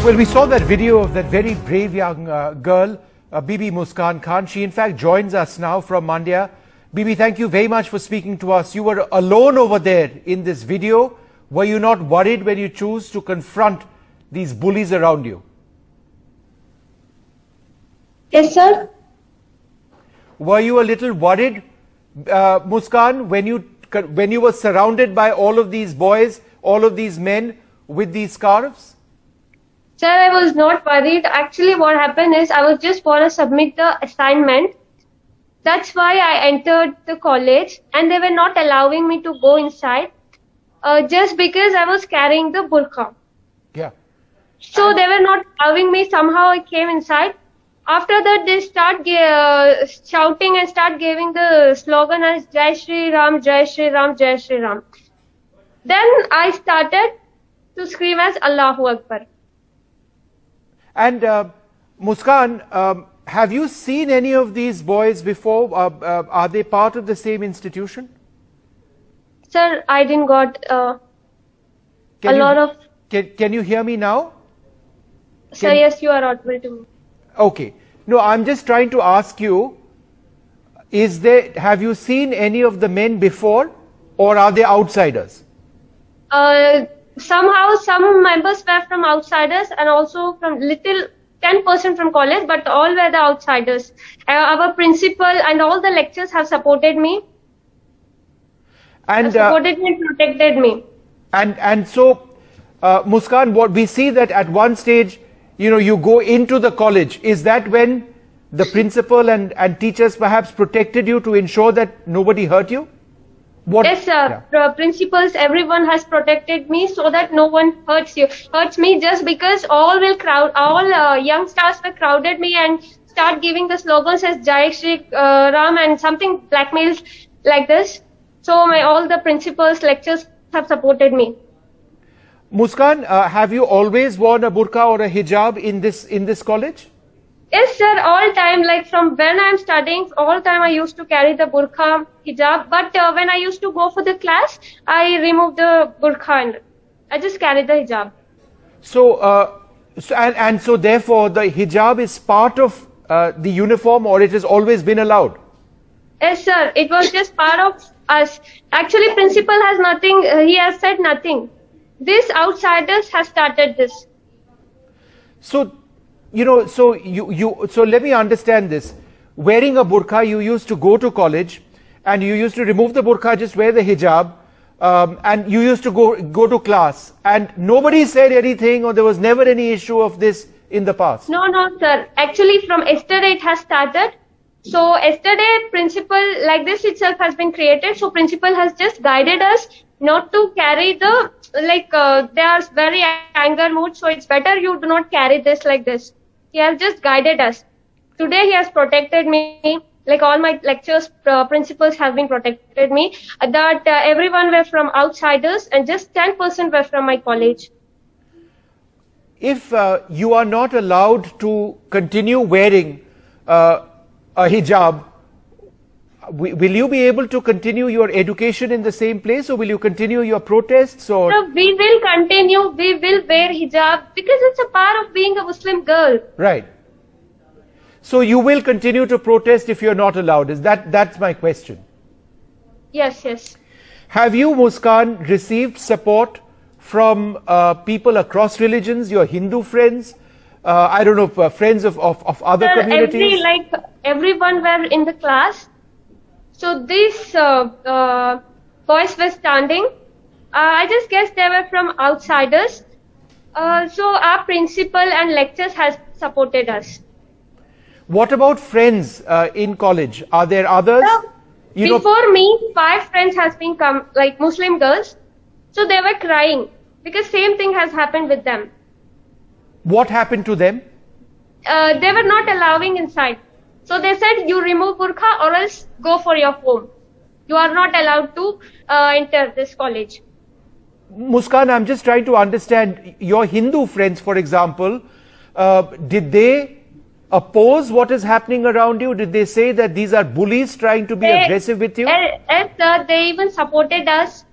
Well, we saw that video of that very brave young girl, Bibi Muskan Khan. She in fact joins us now from Mandya. Bibi, thank you very much for speaking to us. You were alone over there in this video. Were you not worried when you chose to confront these bullies around you? Yes, sir. Were you a little worried, Muskan, when you were surrounded by all of these boys, all of these men with these scarves? Sir, I was not worried. Actually, what happened is I was just for to submit the assignment. That's why I entered the college and they were not allowing me to go inside just because I was carrying the burqa. Yeah. So they were not allowing me. Somehow I came inside. After that, they start shouting and start giving the slogan as Jai Shri Ram, Jai Shri Ram, Jai Shri Ram. Then I started to scream as Allahu Akbar. And Muskan, have you seen any of these boys before? Are they part of the same institution? Sir, I didn't got lot of... Can you hear me now? Sir, yes, you are audible to me. Okay. No, I'm just trying to ask you, have you seen any of the men before or are they outsiders? Somehow some members were from outsiders and also from 10% from college, but all were the outsiders. Our principal and all the lecturers have supported me. And supported me and protected me. And so, Muskan, what we see that at one stage, you go into the college. Is that when the principal and teachers perhaps protected you to ensure that nobody hurt you? Yes, sir. Yeah. Principals, everyone has protected me so that no one hurts me just because all young stars were crowded me and start giving the slogans as Jai Shri Ram and something blackmails like this. So all the principals, lecturers have supported me. Muskan, have you always worn a burqa or a hijab in this college? Yes, sir, all time, like from when I'm studying, all time I used to carry the burqa, hijab, but when I used to go for the class, I removed the burqa and I just carried the hijab. So therefore the hijab is part of the uniform or it has always been allowed? Yes, sir, it was just part of us. Actually, principal has nothing, he has said nothing. These outsiders have started this. So, so let me understand this. Wearing a burqa, you used to go to college and you used to remove the burqa, just wear the hijab, and you used to go to class and nobody said anything or there was never any issue of this in the past. No, sir. Actually, from yesterday it has started So yesterday, principal like this itself has been created. So principal has just guided us not to carry the they are very anger mood. So it's better you do not carry this like this. He has just guided us. Today he has protected me. Like all my lectures, principals have been protected me. That everyone were from outsiders and just 10% were from my college. If you are not allowed to continue wearing a hijab, will you be able to continue your education in the same place, or will you continue your protests? Or so we will continue. We will wear hijab because it's a part of being a Muslim girl. Right. So you will continue to protest if you're not allowed. That's my question. Yes, yes. Have you, Muskan, received support from people across religions, your Hindu friends? I don't know, friends of other communities? Everyone were in the class. So these boys were standing. I just guess they were from outsiders. So our principal and lecturers has supported us. What about friends in college? Are there others? Before me, 5 friends has been come, like Muslim girls. So they were crying because same thing has happened with them. What happened to them? They were not allowing inside. So they said, you remove burqa or else go for your home. You are not allowed to enter this college. Muskan, I'm just trying to understand, your Hindu friends, for example, did they oppose what is happening around you? Did they say that these are bullies trying to be aggressive with you? Yes, they even supported us.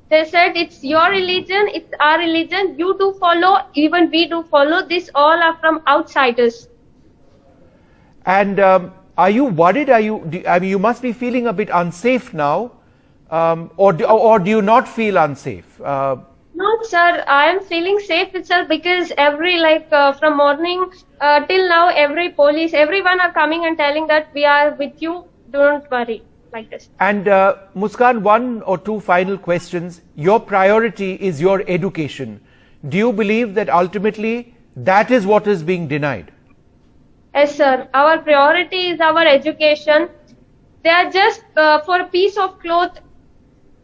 They said, it's your religion, it's our religion, you do follow, even we do follow. These all are from outsiders. And are you worried? You must be feeling a bit unsafe now, or do you not feel unsafe? No, sir. I am feeling safe itself because from morning till now, every police, everyone are coming and telling that we are with you. Don't worry, like this. And Muskan, 1 or 2 final questions. Your priority is your education. Do you believe that ultimately that is what is being denied? Yes, sir. Our priority is our education. They are just for a piece of cloth.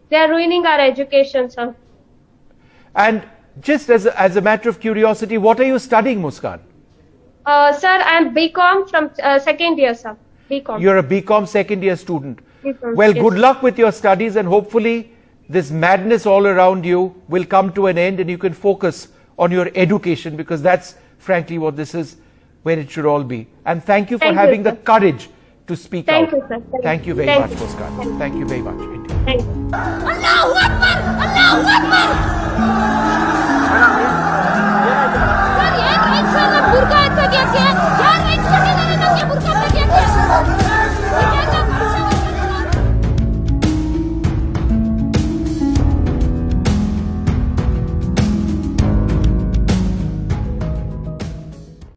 They are ruining our education, sir. And just as a matter of curiosity, what are you studying, Muskan? Sir, I am BCom from second year, sir. BCom. You're a BCom second year student. BCom, well, yes. Good luck with your studies, and hopefully this madness all around you will come to an end and you can focus on your education, because that's frankly what this is, where it should all be. And thank you for having the courage to speak out. Thank you, sir. Thank you very much, Muskan. Thank you very much. Thank you. Allahu Akbar! Allahu Akbar!